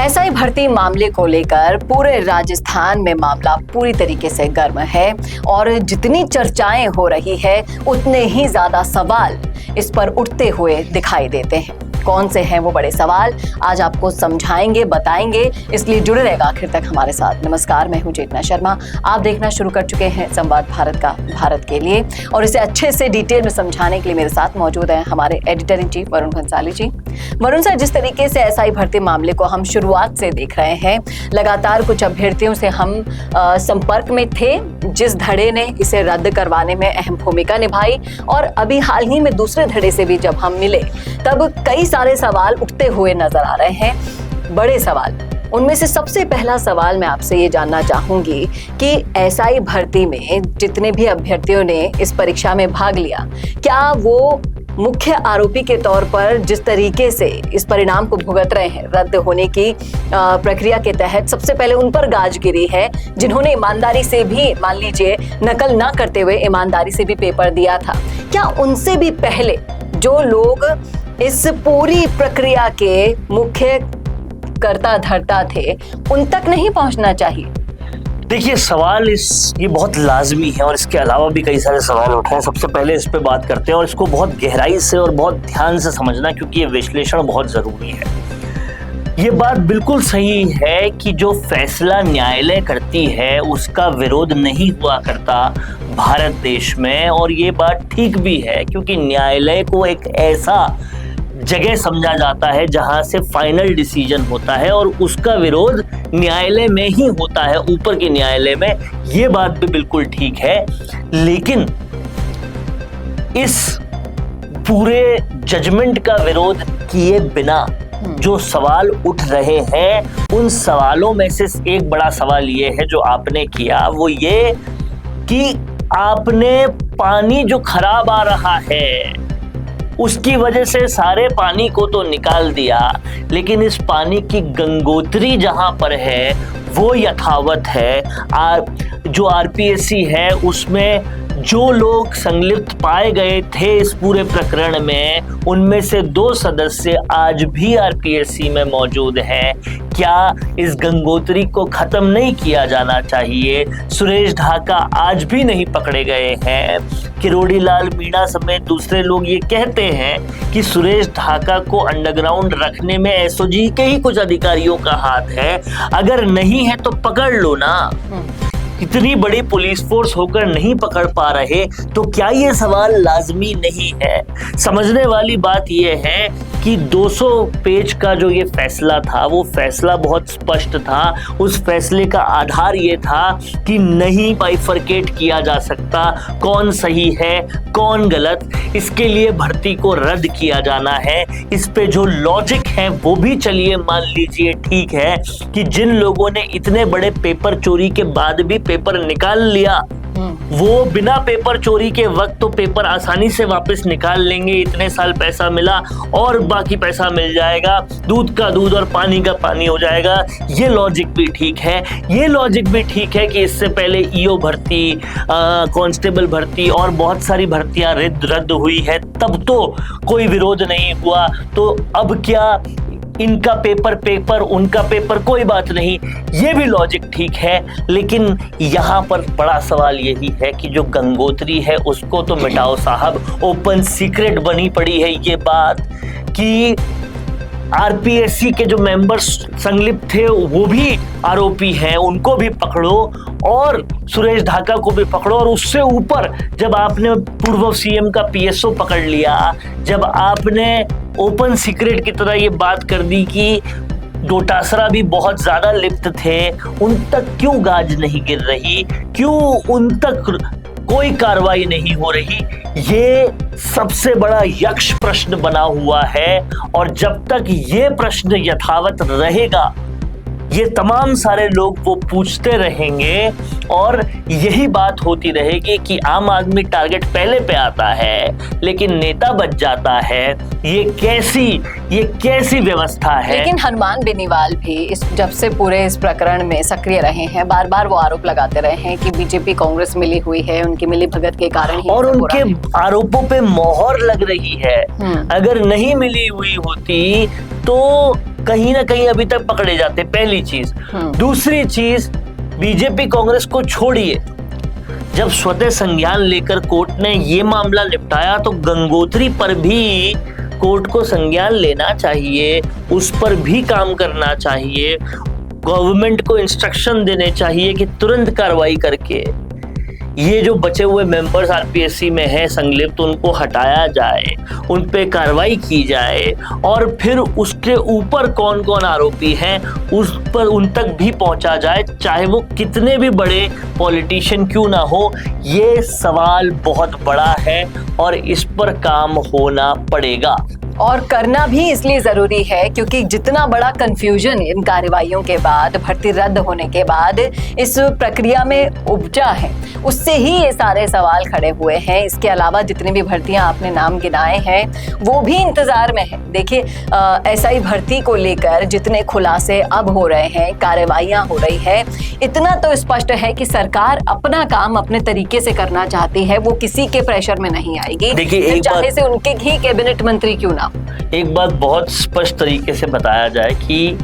SI भर्ती मामले को लेकर पूरे राजस्थान में मामला पूरी तरीके से गर्म है और जितनी चर्चाएं हो रही है उतने ही ज्यादा सवाल इस पर उठते हुए दिखाई देते हैं। कौन से हैं वो बड़े सवाल, आज आपको समझाएंगे, बताएंगे, इसलिए जुड़े रहेगा आखिर तक हमारे साथ। नमस्कार, मैं हूं चेतना शर्मा। आप देखना शुरू कर चुके हैं संवाद भारत का भारत के लिए, और इसे अच्छे से डिटेल में समझाने के लिए मेरे साथ मौजूद हैं हमारे editor in chief Varun Bhansali ji. Varun sir, जिस तरीके से एसआई भर्ती मामले को हम शुरुआत से देख रहे हैं, लगातार कुछ अभ्यर्थियों से हम संपर्क में थे जिस धड़े ने इसे रद्द करवाने में अहम भूमिका निभाई, और अभी हाल ही में दूसरे धड़े से भी जब हम मिले तब कई सारे सवाल उठते हुए नजर आ रहे हैं, बड़े सवाल। उनमें से सबसे पहला सवाल मैं आपसे ये जानना चाहूंगी कि एसआई भर्ती में जितने भी अभ्यर्थियों ने इस परीक्षा में भाग लिया, क्या वो मुख्य आरोपी के तौर पर जिस तरीके से इस परिणाम को भुगत रहे हैं, रद्द होने की प्रक्रिया के तहत सबसे पहले उन पर गाज गिरी है जिन्होंने ईमानदारी से भी, मान लीजिए नकल ना करते हुए ईमानदारी से भी पेपर दिया था, क्या उनसे भी पहले जो लोग इस पूरी प्रक्रिया के मुख्य कर्ता धर्ता थे उन तक नहीं पहुंचना चाहिए? देखिए, सवाल ये बहुत लाजमी है और इसके अलावा भी कई सारे सवाल उठे हैं। सबसे पहले इस पे बात करते हैं और इसको बहुत गहराई से और बहुत ध्यान से समझना, क्योंकि ये विश्लेषण बहुत जरूरी है। ये बात बिल्कुल सही है कि जो फैसला न्यायालय करती है उसका विरोध नहीं हुआ करता भारत देश में, और ये बात ठीक भी है क्योंकि न्यायालय को एक ऐसा जगह समझा जाता है जहां से फाइनल डिसीजन होता है और उसका विरोध न्यायालय में ही होता है, ऊपर के न्यायालय में। ये बात भी बिल्कुल ठीक है, लेकिन इस पूरे जजमेंट का विरोध किए बिना जो सवाल उठ रहे हैं, उन सवालों में से एक बड़ा सवाल ये है जो आपने किया, वो ये कि आपने पानी जो खराब आ रहा है उसकी वजह से सारे पानी को तो निकाल दिया, लेकिन इस पानी की गंगोत्री जहां पर है वो यथावत है। जो आरपीएससी है उसमें जो लोग संलिप्त पाए गए थे इस पूरे प्रकरण में, उनमें से 2 सदस्य आज भी आरपीएससी में मौजूद हैं। क्या इस गंगोत्री को खत्म नहीं किया जाना चाहिए? सुरेश ढाका आज भी नहीं पकड़े गए हैं। किरोड़ी लाल मीणा समेत दूसरे लोग ये कहते हैं कि सुरेश ढाका को अंडरग्राउंड रखने में एसओजी के ही कुछ अधिकारियों का हाथ है। अगर नहीं है तो पकड़ लो ना। इतनी बड़ी पुलिस फोर्स होकर नहीं पकड़ पा रहे तो क्या ये सवाल लाजमी नहीं है? समझने वाली बात ये है कि 200 पेज का जो ये फैसला था वो फैसला बहुत स्पष्ट था। उस फैसले का आधार ये था कि नहीं बाइफरकेट किया जा सकता कौन सही है कौन गलत, इसके लिए भर्ती को रद्द किया जाना है। इस पे जो लॉजिक है वो भी चलिए मान लीजिए ठीक है कि जिन लोगों ने इतने बड़े पेपर चोरी के बाद भी पेपर निकाल लिया, वो बिना पेपर चोरी के वक्त तो पेपर आसानी से वापस निकाल लेंगे, इतने साल पैसा मिला और बाकी पैसा मिल जाएगा, दूध का दूध और पानी का पानी हो जाएगा। ये लॉजिक भी ठीक है। ये लॉजिक भी ठीक है कि इससे पहले ईओ भर्ती, कांस्टेबल भर्ती और बहुत सारी भर्तियां रद्द हुई है, तब तो कोई विरोध नहीं हुआ, तो अब क्या इनका पेपर उनका पेपर कोई बात नहीं, ये भी लॉजिक ठीक है। लेकिन यहाँ पर बड़ा सवाल यही है कि जो गंगोत्री है उसको तो मिटाओ साहब। ओपन सीक्रेट बनी पड़ी है ये बात कि आरपीएससी के जो मेंबर्स संलिप्त थे वो भी आरोपी हैं, उनको भी पकड़ो और सुरेश ढाका को भी पकड़ो। और उससे ऊपर जब आपने पूर्व सीएम का पीएसओ पकड़ लिया, जब आपने ओपन सीक्रेट की तरह ये बात कर दी कि डोटासरा भी बहुत ज्यादा लिप्त थे, उन तक क्यों गाज नहीं गिर रही, क्यों उन तक कोई कार्रवाई नहीं हो रही? ये सबसे बड़ा यक्ष प्रश्न बना हुआ है, और जब तक ये प्रश्न यथावत रहेगा ये तमाम सारे लोग वो पूछते रहेंगे और यही बात होती रहेगी कि आम आदमी टारगेट पहले पे आता है लेकिन नेता बच जाता है। ये कैसी व्यवस्था है? लेकिन हनुमान बेनीवाल भी जब से पूरे इस प्रकरण में सक्रिय रहे हैं, बार बार वो आरोप लगाते रहे हैं कि बीजेपी कांग्रेस मिली हुई है, उनकी मिली भगत के कारण ही, और उनके आरोपों पे मोहर लग रही है। अगर नहीं मिली हुई होती तो कहीं ना कहीं अभी तक पकड़े जाते, पहली चीज। दूसरी चीज, बीजेपी कांग्रेस को छोड़िए, जब स्वतः संज्ञान लेकर कोर्ट ने ये मामला निपटाया तो गंगोत्री पर भी कोर्ट को संज्ञान लेना चाहिए, उस पर भी काम करना चाहिए, गवर्नमेंट को इंस्ट्रक्शन देने चाहिए कि तुरंत कार्रवाई करके ये जो बचे हुए मेंबर्स आरपीएससी में हैं संलिप्त, तो उनको हटाया जाए, उन पे कार्रवाई की जाए और फिर उसके ऊपर कौन कौन आरोपी हैं उस पर उन तक भी पहुंचा जाए, चाहे वो कितने भी बड़े पॉलिटिशियन क्यों ना हो। ये सवाल बहुत बड़ा है और इस पर काम होना पड़ेगा और करना भी इसलिए जरूरी है क्योंकि जितना बड़ा कंफ्यूजन इन कार्रवाइयों के बाद, भर्ती रद्द होने के बाद इस प्रक्रिया में उपजा है, उससे ही ये सारे सवाल खड़े हुए हैं। इसके अलावा जितनी भी भर्तियां आपने नाम गिनाए हैं वो भी इंतजार में है। देखिए, एसआई भर्ती को लेकर जितने खुलासे अब हो रहे हैं, कार्रवाइयां हो रही है, इतना तो स्पष्ट है कि सरकार अपना काम अपने तरीके से करना चाहती है, वो किसी के प्रेशर में नहीं आएगी। देखिए, चाहे से उनके ही कैबिनेट मंत्री क्यों ना। एक बात बहुत स्पष्ट तरीके से बताया जाए कि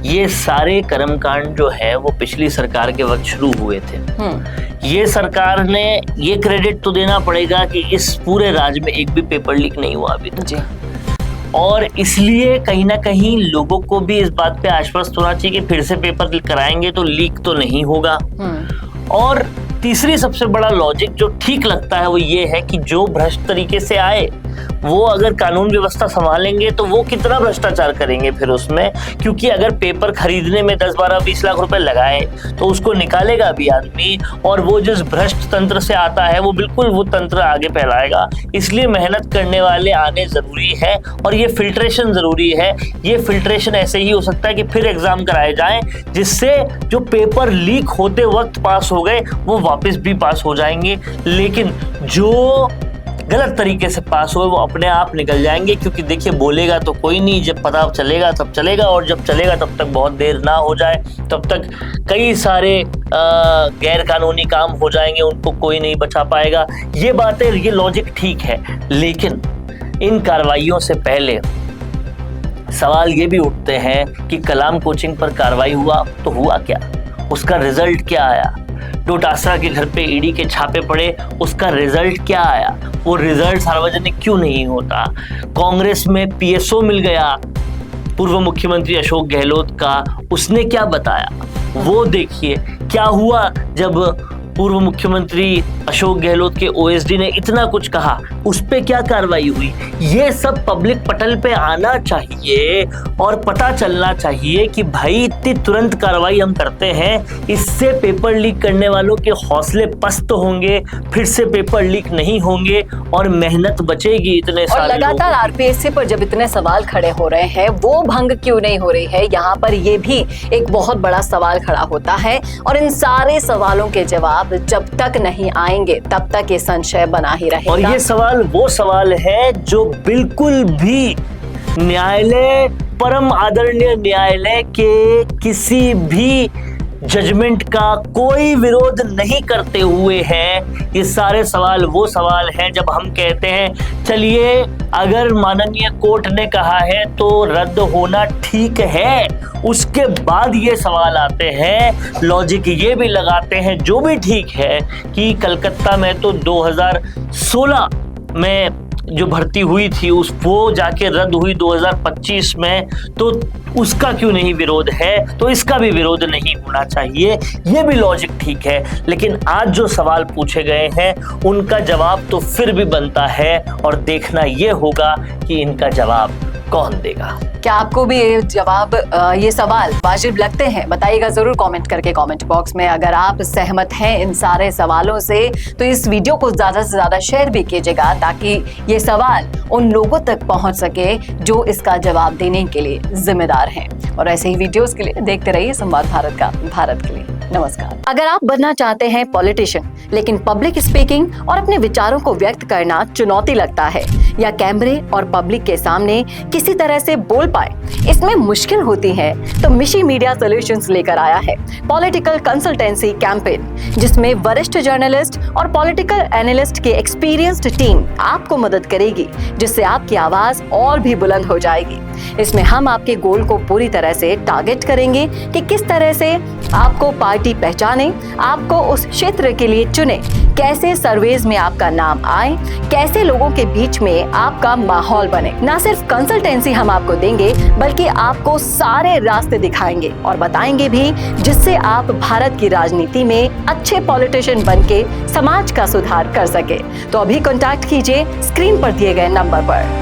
ये सारे कर्मकांड जो है वो पिछली सरकार के वक्त शुरू हुए थे। ये सरकार ने ये क्रेडिट तो देना पड़ेगा कि इस पूरे राज्य में एक भी पेपर लीक नहीं हुआ अभी तक, और इसलिए कहीं ना कहीं लोगों को भी इस बात पे आश्वस्त होना चाहिए कि फिर से पेपर कराएंगे तो लीक तो नहीं होगा। और तीसरी सबसे बड़ा लॉजिक जो ठीक लगता है वो ये है कि जो भ्रष्ट तरीके से आए वो अगर कानून व्यवस्था संभालेंगे तो वो कितना भ्रष्टाचार करेंगे फिर उसमें, क्योंकि अगर पेपर खरीदने में 10, 12, 20 लाख रुपए लगाए तो उसको निकालेगा भी आदमी, और वो जिस भ्रष्ट तंत्र से आता है वो बिल्कुल वो तंत्र आगे फैलाएगा। इसलिए मेहनत करने वाले आने जरूरी है और ये फिल्ट्रेशन जरूरी है। ये फिल्ट्रेशन ऐसे ही हो सकता है कि फिर एग्जाम कराए जाएं जिससे जो पेपर लीक होते वक्त पास हो गए वो वापस भी पास हो जाएंगे, लेकिन जो गलत तरीके से पास हुए वो अपने आप निकल जाएंगे। क्योंकि देखिए, बोलेगा तो कोई नहीं, जब पता चलेगा तब चलेगा, और जब चलेगा तब तक बहुत देर ना हो जाए, तब तक कई सारे गैर कानूनी काम हो जाएंगे, उनको कोई नहीं बचा पाएगा। ये बातें, ये लॉजिक ठीक है, लेकिन इन कार्रवाइयों से पहले सवाल ये भी उठते हैं कि कलाम कोचिंग पर कार्रवाई हुआ तो हुआ क्या, उसका रिजल्ट क्या आया। डोटासरा के घर पे ईडी के छापे पड़े, उसका रिजल्ट क्या आया, वो रिजल्ट सार्वजनिक क्यों नहीं होता। कांग्रेस में पीएसओ मिल गया पूर्व मुख्यमंत्री अशोक गहलोत का, उसने क्या बताया वो देखिए। क्या हुआ जब पूर्व मुख्यमंत्री अशोक गहलोत के ओएसडी ने इतना कुछ कहा, उस पे क्या कार्रवाई हुई। ये सब पब्लिक पटल पे आना चाहिए और पता चलना चाहिए कि भाई इतनी तुरंत कार्रवाई हम करते हैं, इससे पेपर लीक करने वालों के हौसले पस्त होंगे, फिर से पेपर लीक नहीं होंगे और मेहनत बचेगी इतने सारे। और लगातार आरपीएससी पर जब इतने सवाल खड़े हो रहे हैं वो भंग क्यों नहीं हो रही है, यहाँ पर ये भी एक बहुत बड़ा सवाल खड़ा होता है। और इन सारे सवालों के जवाब जब तक नहीं आएंगे तब तक ये संशय बना ही रहेगा। और ये सवाल वो सवाल है जो बिल्कुल भी न्यायालय, परम आदरणीय न्यायालय के किसी भी जजमेंट का कोई विरोध नहीं करते हुए हैं। ये सारे सवाल वो सवाल हैं जब हम कहते हैं चलिए अगर माननीय कोर्ट ने कहा है तो रद्द होना ठीक है, उसके बाद ये सवाल आते हैं, लॉजिक ये भी लगाते हैं जो भी ठीक है कि कलकत्ता में तो 2016 में जो भर्ती हुई थी वो जाके रद्द हुई 2025 में, तो उसका क्यों नहीं विरोध है, तो इसका भी विरोध नहीं होना चाहिए। ये भी लॉजिक ठीक है, लेकिन आज जो सवाल पूछे गए हैं उनका जवाब तो फिर भी बनता है और देखना ये होगा कि इनका जवाब कौन देगा। क्या आपको भी ये जवाब, ये सवाल वाजिब लगते हैं? बताइएगा जरूर कमेंट करके कमेंट बॉक्स में। अगर आप सहमत हैं इन सारे सवालों से तो इस वीडियो को ज्यादा से ज्यादा शेयर भी कीजिएगा ताकि ये सवाल उन लोगों तक पहुंच सके जो इसका जवाब देने के लिए जिम्मेदार हैं। और ऐसे ही वीडियोस के लिए देखते रहिए संवाद भारत का, भारत के लिए। नमस्कार। अगर आप बनना चाहते हैं पॉलिटिशियन लेकिन पब्लिक स्पीकिंग और अपने विचारों को व्यक्त करना चुनौती लगता है, या कैमरे और पब्लिक के सामने किसी तरह से बोल पाए, इसमें मुश्किल होती है, तो मिशी मीडिया सॉल्यूशंस लेकर आया है पॉलिटिकल कंसल्टेंसी कैंपेन, जिसमें वरिष्ठ जर्नलिस्ट और पॉलिटिकल एनालिस्ट की एक्सपीरियंस्ड टीम आपको मदद करेगी, जिससे आपकी आवाज और भी बुलंद हो जाएगी। इसमें हम आपके गोल को पूरी तरह से टारगेट करेंगे कि किस तरह से आपको पार्टी पहचाने, आपको उस क्षेत्र के लिए चुने, कैसे सर्वेज में आपका नाम आए, कैसे लोगों के बीच में आपका माहौल बने। ना सिर्फ कंसल्टेंसी हम आपको देंगे, बल्कि आपको सारे रास्ते दिखाएंगे और बताएंगे भी, जिससे आप भारत की राजनीति में अच्छे पॉलिटिशियन बनके समाज का सुधार कर सके। तो अभी कॉन्टैक्ट कीजिए स्क्रीन पर दिए गए नंबर पर।